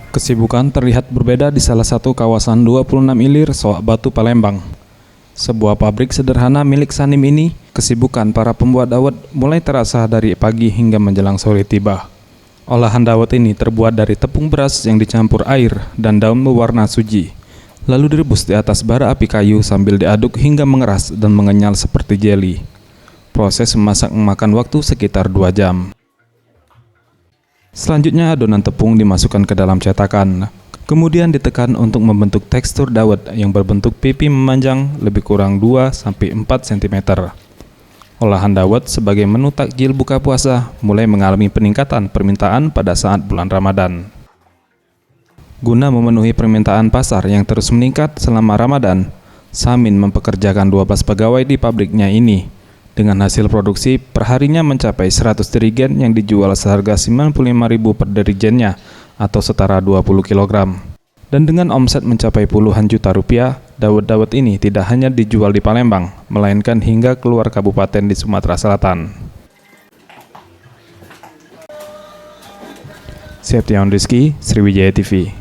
Kesibukan terlihat berbeda di salah satu kawasan 26 Ilir, Soak Batu, Palembang. Sebuah pabrik sederhana milik Sanim ini, kesibukan para pembuat dawet mulai terasa dari pagi hingga menjelang sore tiba. Olahan dawet ini terbuat dari tepung beras yang dicampur air dan daun berwarna suji, lalu direbus di atas bara api kayu sambil diaduk hingga mengeras dan mengenyal seperti jeli. Proses memasak memakan waktu sekitar 2 jam. Selanjutnya adonan tepung dimasukkan ke dalam cetakan, kemudian ditekan untuk membentuk tekstur dawet yang berbentuk pipi memanjang lebih kurang 2-4 cm. Olahan dawet sebagai menu takjil buka puasa mulai mengalami peningkatan permintaan pada saat bulan Ramadan. Guna memenuhi permintaan pasar yang terus meningkat selama Ramadan, Samin mempekerjakan 12 pegawai di pabriknya ini. Dengan hasil produksi perharinya mencapai 100 dirigen yang dijual seharga 95.000 per dirigennya atau setara 20 kg. Dan dengan omset mencapai puluhan juta rupiah, dawet-dawet ini tidak hanya dijual di Palembang, melainkan hingga keluar kabupaten di Sumatera Selatan. Septian Rizky, Sriwijaya TV.